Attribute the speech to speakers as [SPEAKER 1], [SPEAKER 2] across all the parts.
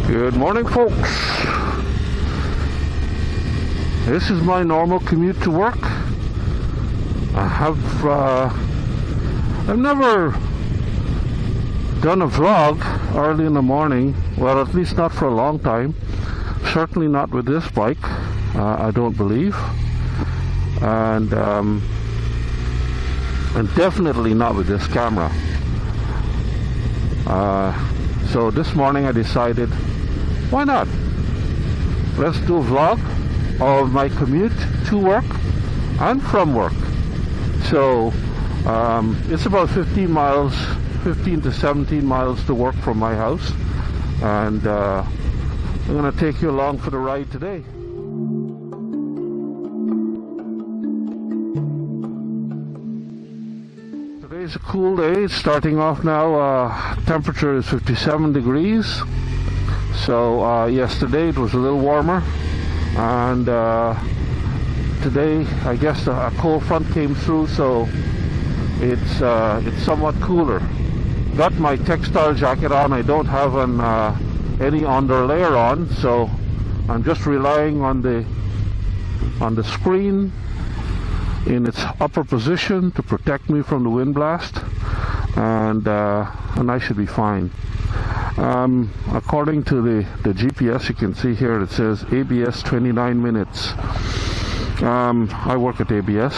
[SPEAKER 1] Good morning, folks. This is my normal commute to work. I've never done a vlog early in the morning. Well, at least not for a long time. Certainly not with this bike. I don't believe, and definitely not with this camera. So this morning I decided, why not? Let's do a vlog of my commute to work and from work. So it's about 15 to 17 miles to work from my house, and I'm going to take you along for the ride today. Today's a cool day. It's starting off now. Temperature is 57 degrees. So yesterday it was a little warmer, and today I guess a cold front came through, so it's somewhat cooler. Got my textile jacket on. I don't have any under layer on, so I'm just relying on the screen in its upper position to protect me from the wind blast, and I should be fine. According to the GPS, you can see here it says ABS 29 minutes. I work at ABS,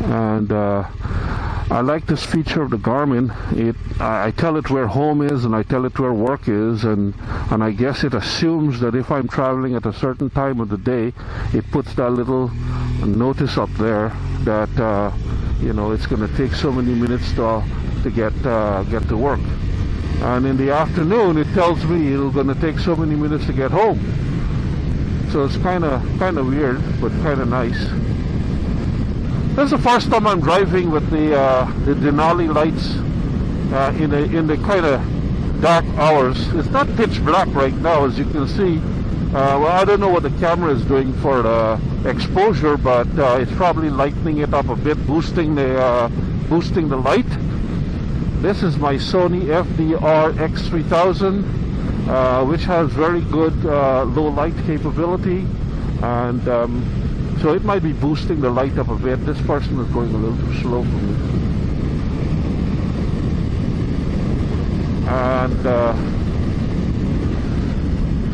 [SPEAKER 1] and I like this feature of the Garmin. I tell it where home is, and I tell it where work is, and I guess it assumes that if I'm traveling at a certain time of the day, it puts that little notice up there that you know, it's going to take so many minutes to get to work. And in the afternoon, it tells me it's going to take so many minutes to get home. So it's kind of weird, but kind of nice. This is the first time I'm driving with the Denali lights in the kind of dark hours. It's not pitch black right now, as you can see. Well, I don't know what the camera is doing for the exposure, but it's probably lightening it up a bit, boosting the light. This is my Sony FDR-X3000, which has very good low light capability, and so it might be boosting the light up a bit. This person is going a little too slow for me. And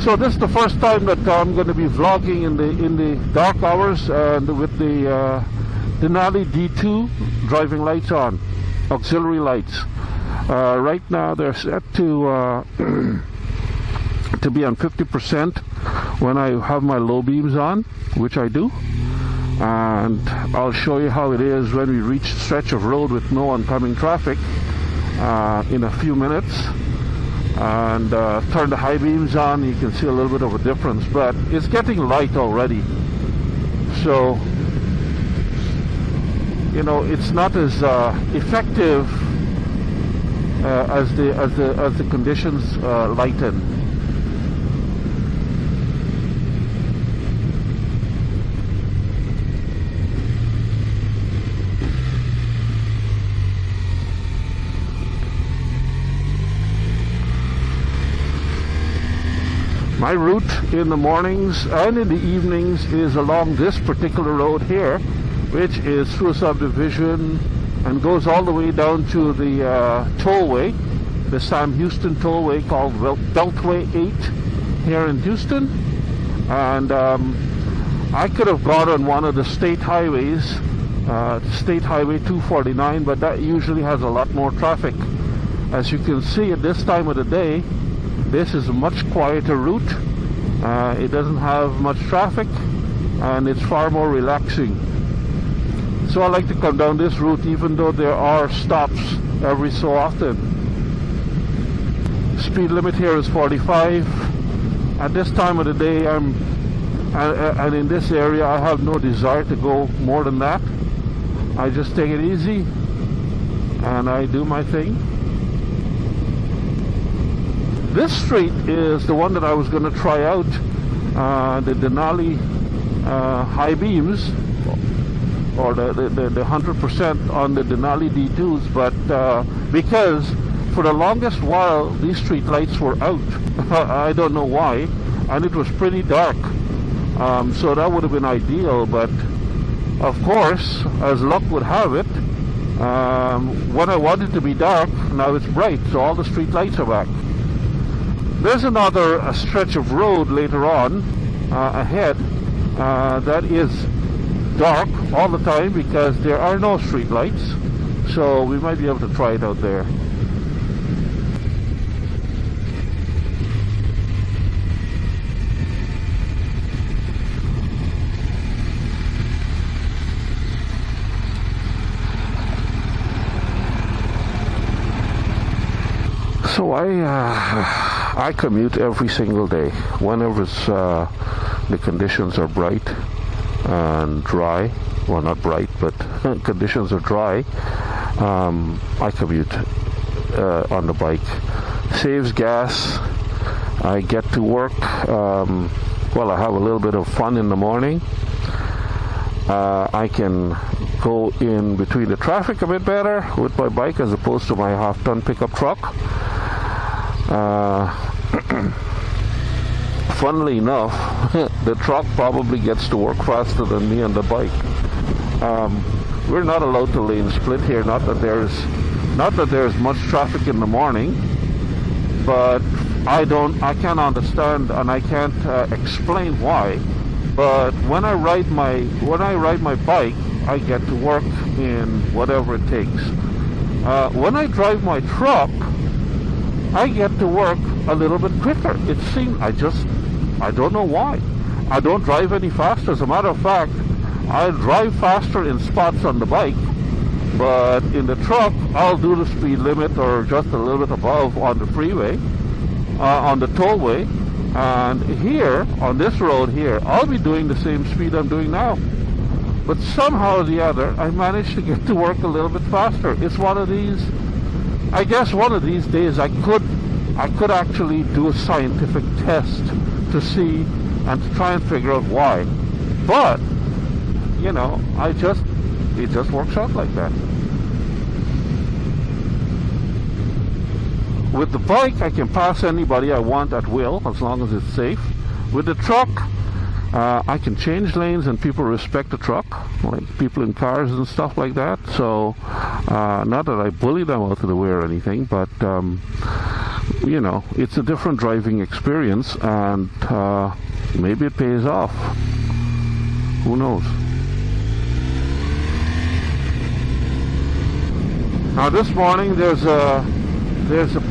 [SPEAKER 1] so this is the first time that I'm going to be vlogging in the dark hours, and with the Denali D2 driving lights on, auxiliary lights. Right now they're set to be on 50% when I have my low beams on, which I do. And I'll show you how it is when we reach a stretch of road with no oncoming traffic in a few minutes. And turn the high beams on, you can see a little bit of a difference, but it's getting light already. So, you know, it's not as effective as the conditions lighten. My route in the mornings and in the evenings is along this particular road here, which is through a subdivision and goes all the way down to the tollway, the Sam Houston tollway called Beltway 8 here in Houston. And I could have gone on one of the state highways, State Highway 249, but that usually has a lot more traffic. As you can see at this time of the day, this is a much quieter route. It doesn't have much traffic, and it's far more relaxing. So I like to come down this route, even though there are stops every so often. Speed limit here is 45. At this time of the day, and in this area, I have no desire to go more than that. I just take it easy, and I do my thing. This street is the one that I was going to try out, the Denali high beams, or the 100% on the Denali D2s, but because for the longest while, these street lights were out. I don't know why, and it was pretty dark. So that would have been ideal, but of course, as luck would have it, when I want it to be dark, now it's bright, so all the street lights are back. There's another stretch of road later on ahead that is dark all the time because there are no street lights, so we might be able to try it out there. So I commute every single day whenever the conditions are bright and dry. Well, not bright, but conditions are dry. I commute on the bike. Saves gas. I get to work. Well, I have a little bit of fun in the morning. I can go in between the traffic a bit better with my bike as opposed to my half-ton pickup truck. Funnily enough, the truck probably gets to work faster than me on the bike. We're not allowed to lane split here. Not that there's much traffic in the morning, but I can't understand and I can't explain why. But when I ride my bike, I get to work in whatever it takes. When I drive my truck, I get to work a little bit quicker. It seems I don't know why. I don't drive any faster. As a matter of fact, I drive faster in spots on the bike, but in the truck, I'll do the speed limit or just a little bit above on the freeway, on the tollway. And here, on this road here, I'll be doing the same speed I'm doing now. But somehow or the other, I managed to get to work a little bit faster. It's one of these, I guess one of these days I could actually do a scientific test to see and to try and figure out why. But, you know, it just works out like that. With the bike, I can pass anybody I want at will, as long as it's safe. With the truck, I can change lanes and people respect the truck, like people in cars and stuff like that. So, not that I bully them out of the way or anything, but, you know, it's a different driving experience, and maybe it pays off. Who knows? Now this morning there's a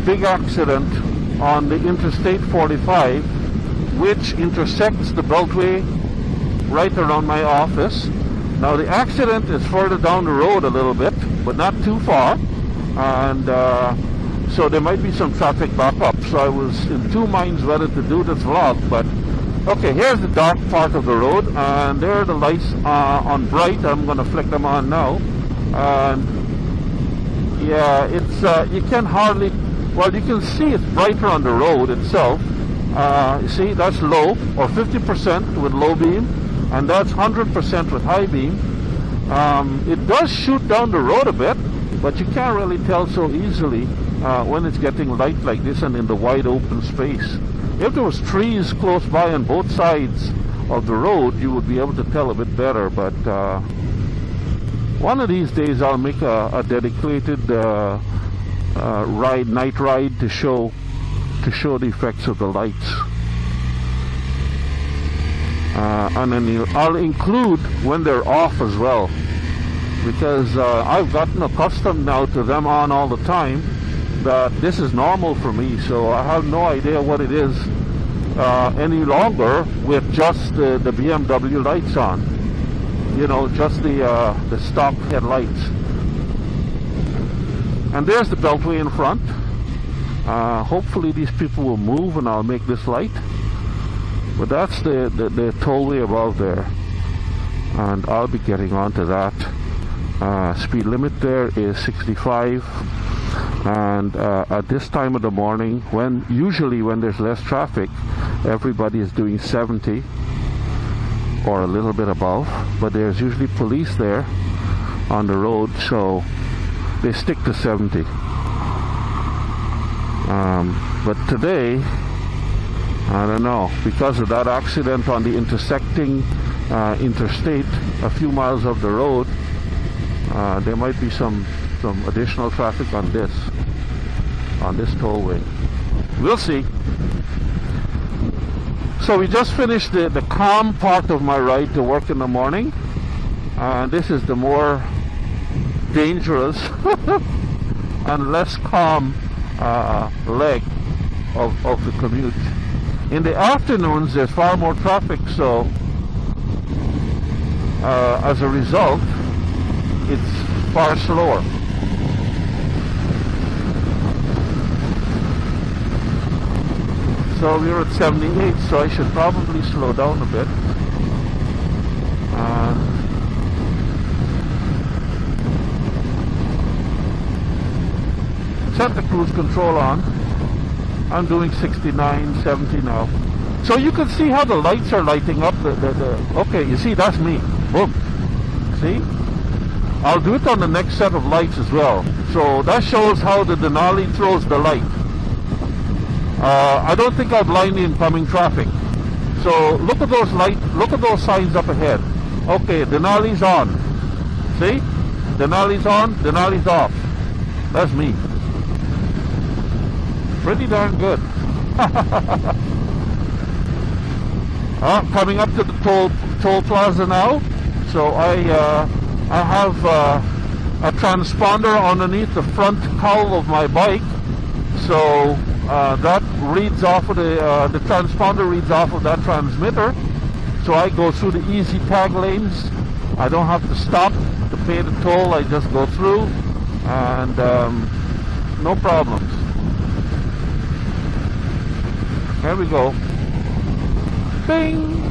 [SPEAKER 1] big accident on the Interstate 45, which intersects the Beltway right around my office. Now the accident is further down the road a little bit, but not too far, and so there might be some traffic backup. So I was in two minds whether to do this vlog, but okay, here's the dark part of the road, and there are the lights on bright. I'm going to flick them on now, and yeah, it's you can hardly, well, you can see it's brighter on the road itself. You see, that's low, or 50% with low beam, and that's 100% with high beam. It does shoot down the road a bit, but you can't really tell so easily when it's getting light like this and in the wide open space. If there was trees close by on both sides of the road, you would be able to tell a bit better, but one of these days I'll make a dedicated night ride to show the effects of the lights, and then I'll include when they're off as well, because I've gotten accustomed now to them on all the time, that this is normal for me, so I have no idea what it is any longer with just the BMW lights on, you know, just the stock headlights. And there's the Beltway in front. Hopefully these people will move and I'll make this light. But that's the tollway above there, and I'll be getting onto that. Speed limit there is 65, and at this time of the morning, usually when there's less traffic, everybody is doing 70 or a little bit above, but there's usually police there on the road, so they stick to 70. But today, I don't know, because of that accident on the intersecting interstate a few miles up the road, there might be some additional traffic on this tollway. We'll see. So we just finished the calm part of my ride to work in the morning, and this is the more dangerous and less calm leg of the commute. In the afternoons there's far more traffic, so as a result it's far slower. So we're at 78, so I should probably slow down a bit. Set the cruise control on. I'm doing 69, 70 now. So you can see how the lights are lighting up. Okay, you see, that's me. Boom. See? I'll do it on the next set of lights as well. So that shows how the Denali throws the light. I don't think I'll blind the incoming traffic. So look at those lights, look at those signs up ahead. Okay, Denali's on. See? Denali's on, Denali's off. That's me. Pretty darn good. Coming up to the toll plaza now. So I have a transponder underneath the front cowl of my bike. So that reads off of the transponder reads off of that transmitter. So I go through the easy tag lanes. I don't have to stop to pay the toll. I just go through, and no problems. There we go. Bing!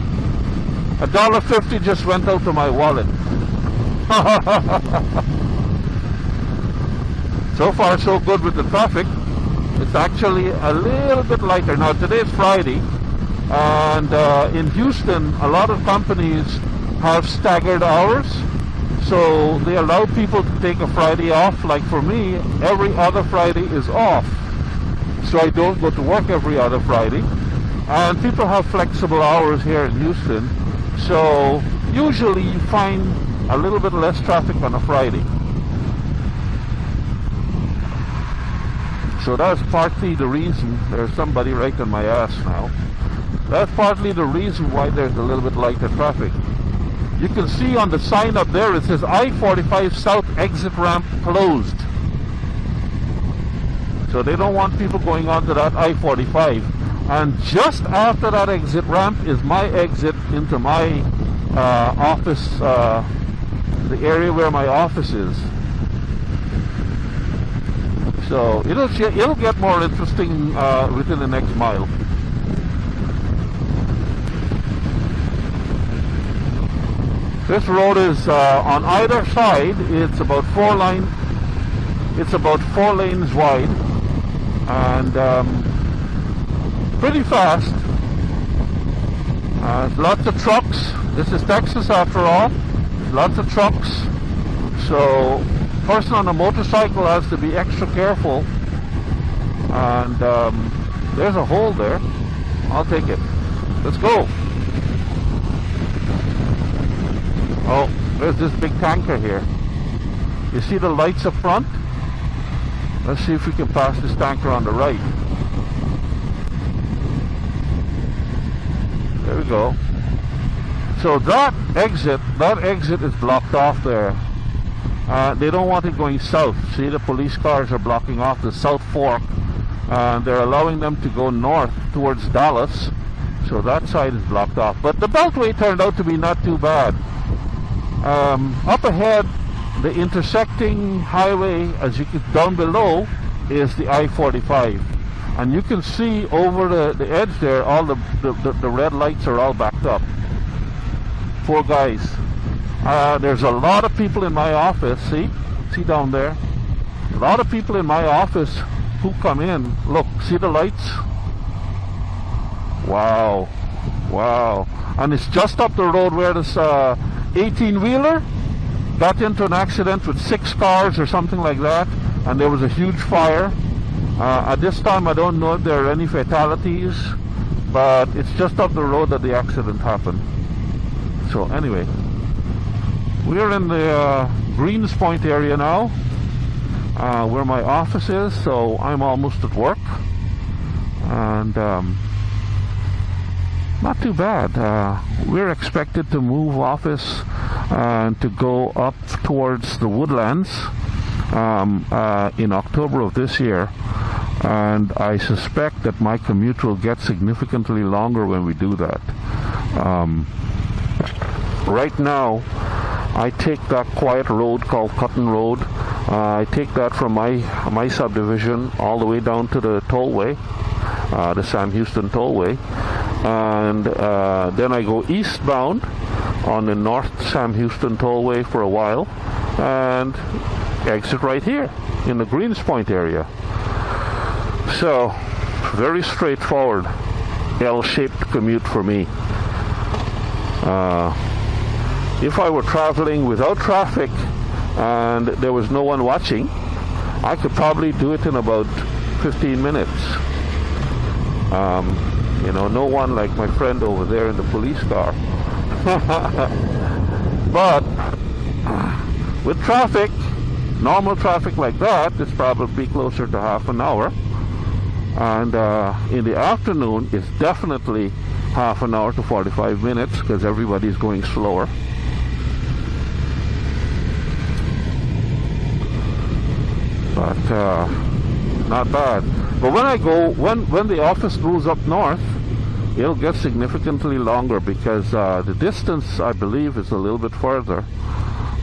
[SPEAKER 1] $1.50 just went out of my wallet. So far so good with the traffic. It's actually a little bit lighter. Now today's Friday, and in Houston a lot of companies have staggered hours, so they allow people to take a Friday off. Like for me, every other Friday is off, so I don't go to work every other Friday. And people have flexible hours here in Houston, so usually you find a little bit less traffic on a Friday. So that's partly the reason. There's somebody right on my ass now. That's partly the reason why there's a little bit lighter traffic. You can see on the sign up there, it says I-45 South exit ramp closed. So they don't want people going onto that I-45. And just after that exit ramp is my exit into my office, the area where my office is. So it'll get more interesting within the next mile. This road is on either side. It's about four lanes wide, and pretty fast. Lots of trucks. This is Texas after all. Lots of trucks. So person on a motorcycle has to be extra careful. And there's a hole there. I'll take it. Let's go. Oh, there's this big tanker here. You see the lights up front? Let's see if we can pass this tanker on the right. There we go. So that exit is blocked off there. They don't want it going south. See, the police cars are blocking off the South Fork. They're allowing them to go north towards Dallas. So that side is blocked off. But the Beltway turned out to be not too bad. Up ahead, the intersecting highway, as you can down below, is the I-45. And you can see over the edge there, all the red lights are all backed up. Poor guys. There's a lot of people in my office. See down there? A lot of people in my office who come in. Look, see the lights? Wow. Wow. And it's just up the road where this 18-wheeler got into an accident with 6 cars or something like that. And there was a huge fire. At this time, I don't know if there are any fatalities, but it's just up the road that the accident happened. So anyway, we're in the Greens Point area now, where my office is, so I'm almost at work. And not too bad. We're expected to move office and to go up towards the Woodlands in October of this year, and I suspect that my commute will get significantly longer when we do that. Right now, I take that quiet road called Cotton Road. I take that from my subdivision all the way down to the tollway, the Sam Houston tollway, and then I go eastbound on the North Sam Houston tollway for a while, and exit right here in the Greens Point area. So, very straightforward, L-shaped commute for me. If I were traveling without traffic and there was no one watching, I could probably do it in about 15 minutes. You know, no one like my friend over there in the police car. But with traffic, normal traffic like that, it's probably closer to half an hour. And in the afternoon, it's definitely half an hour to 45 minutes because everybody's going slower. But not bad. But when the office moves up north, it'll get significantly longer because the distance, I believe, is a little bit further.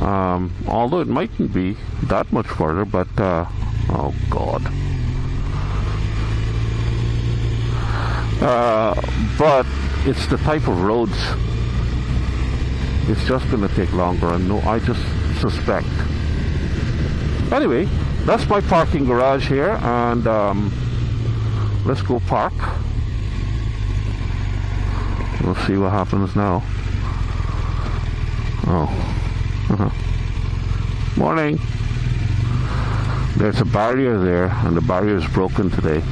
[SPEAKER 1] Although it mightn't be that much further, but oh God. But it's the type of roads. It's just going to take longer, and no, I just suspect. Anyway, that's my parking garage here, and let's go park. We'll see what happens now. Oh. Morning. There's a barrier there, and the barrier is broken today.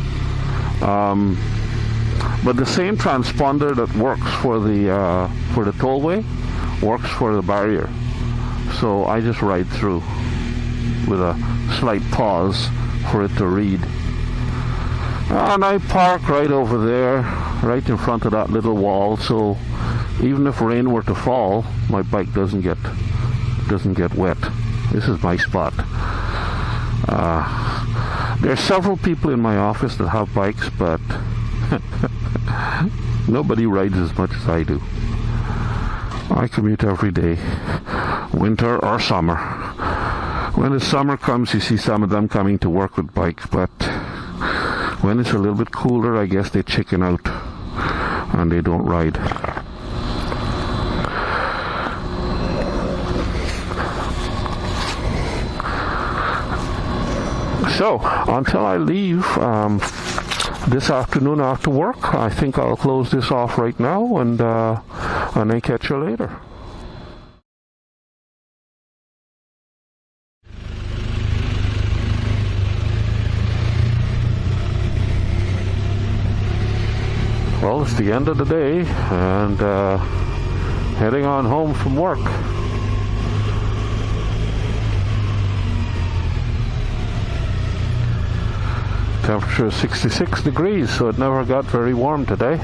[SPEAKER 1] But the same transponder that works for the tollway works for the barrier. So I just ride through with a slight pause for it to read. And I park right over there, right in front of that little wall, so even if rain were to fall, my bike doesn't get wet. This is my spot. There are several people in my office that have bikes, but nobody rides as much as I do. I commute every day, winter or summer. When the summer comes, you see some of them coming to work with bikes, but when it's a little bit cooler, I guess they chicken out and they don't ride. So, until I leave this afternoon after work, I think I'll close this off right now and then catch you later. Well, it's the end of the day and heading on home from work. Temperature is 66 degrees, so it never got very warm today.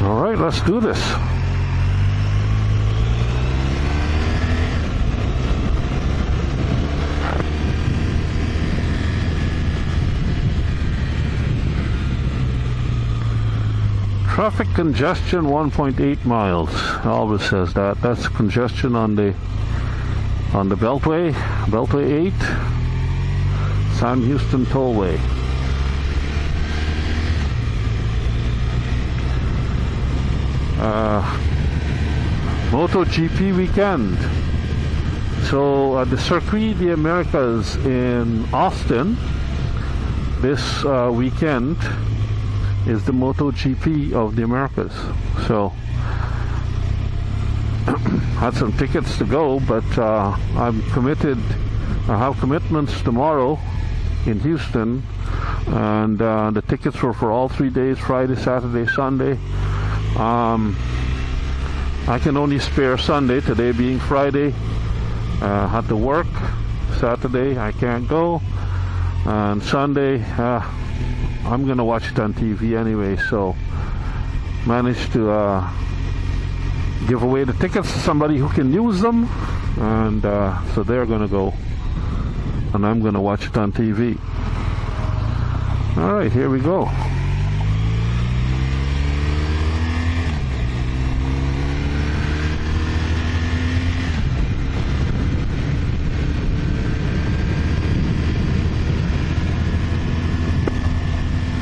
[SPEAKER 1] All right, let's do this. Traffic congestion 1.8 miles. It always says that. That's congestion on the Beltway, Beltway 8, Sam Houston Tollway. MotoGP weekend. So the Circuit des Americas in Austin this weekend is the MotoGP of the Americas. So had some tickets to go, but I'm committed. I have commitments tomorrow in Houston, and the tickets were for all 3 days, Friday, Saturday, Sunday. I can only spare Sunday, today being Friday. Had to work. Saturday I can't go, and Sunday I'm gonna watch it on TV anyway, so managed to give away the tickets to somebody who can use them, and so they're gonna go, and I'm gonna watch it on TV. Alright, here we go.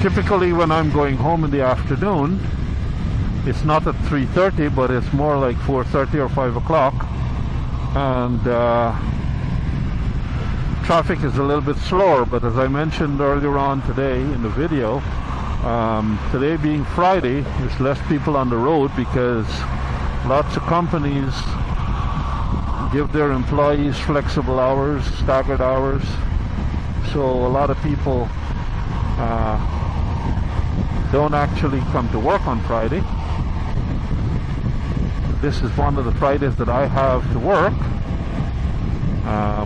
[SPEAKER 1] Typically when I'm going home in the afternoon, it's not at 3:30, but it's more like 4:30 or 5 o'clock, and traffic is a little bit slower. But as I mentioned earlier on today in the video, today being Friday, there's less people on the road because lots of companies give their employees flexible hours, staggered hours, so a lot of people don't actually come to work on Friday. This is one of the Fridays that I have to work,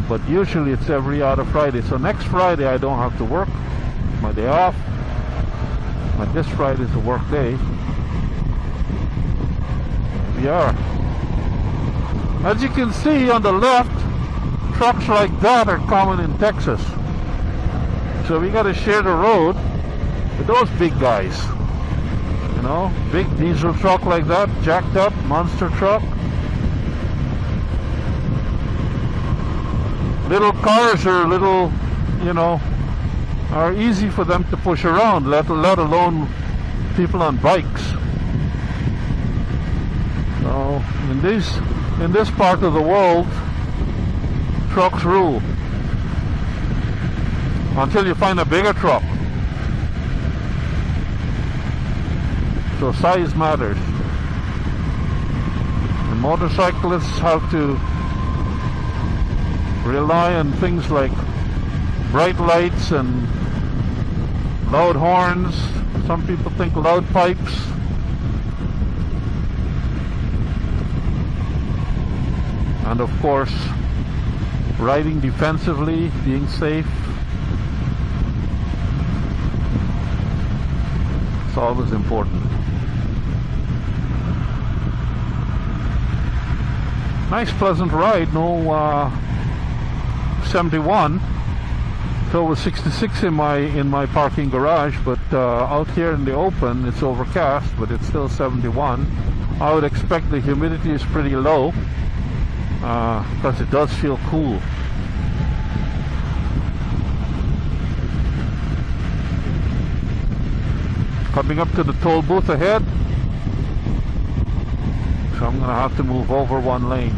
[SPEAKER 1] but usually it's every other Friday. So next Friday I don't have to work, my day off, but this Friday is a work day. Here we are. As you can see on the left, trucks like that are common in Texas. So we got to share the road with those big guys. You know, big diesel truck like that, jacked up, monster truck. Little cars are little, you know, are easy for them to push around, let alone people on bikes. So in this part of the world, trucks rule. Until you find a bigger truck. So size matters. And motorcyclists have to rely on things like bright lights and loud horns. Some people think loud pipes. And of course, riding defensively, being safe. It's always important. Nice pleasant ride, no 71. So it was 66 in my parking garage, but out here in the open it's overcast, but it's still 71. I would expect the humidity is pretty low because it does feel cool. Coming up to the toll booth ahead, so I'm gonna have to move over one lane.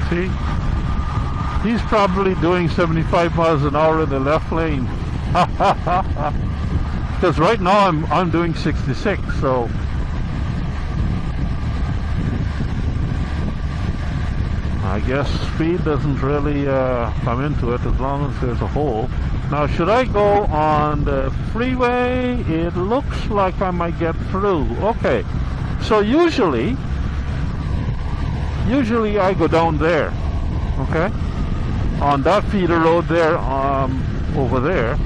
[SPEAKER 1] See? He's probably doing 75 miles an hour in the left lane. Because right now I'm doing 66, so I guess speed doesn't really come into it as long as there's a hole. Now, should I go on the freeway? It looks like I might get through. Okay, so usually I go down there, okay? on that feeder road there, over there.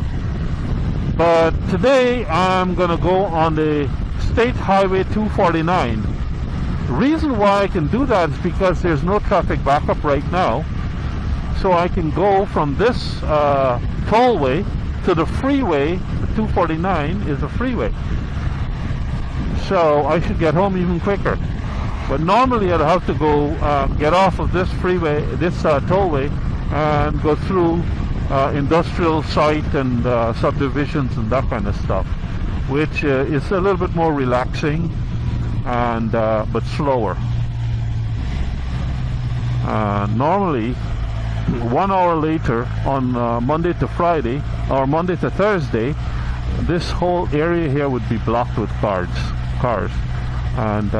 [SPEAKER 1] But today I'm gonna go on the State Highway 249. The reason why I can do that is because there's no traffic backup right now. So I can go from this tollway to the freeway. The 249 is a freeway. So I should get home even quicker. But normally I'd have to go get off of this freeway, this tollway, and go through industrial site and subdivisions and that kind of stuff, which is a little bit more relaxing and but slower. Normally 1 hour later on Monday to Friday or Monday to Thursday, this whole area here would be blocked with cars, and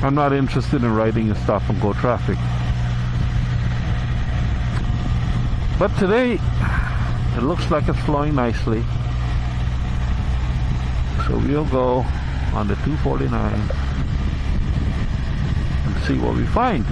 [SPEAKER 1] I'm not interested in riding in stop and go traffic. But today it looks like it's flowing nicely, so we'll go on the 249 and see what we find.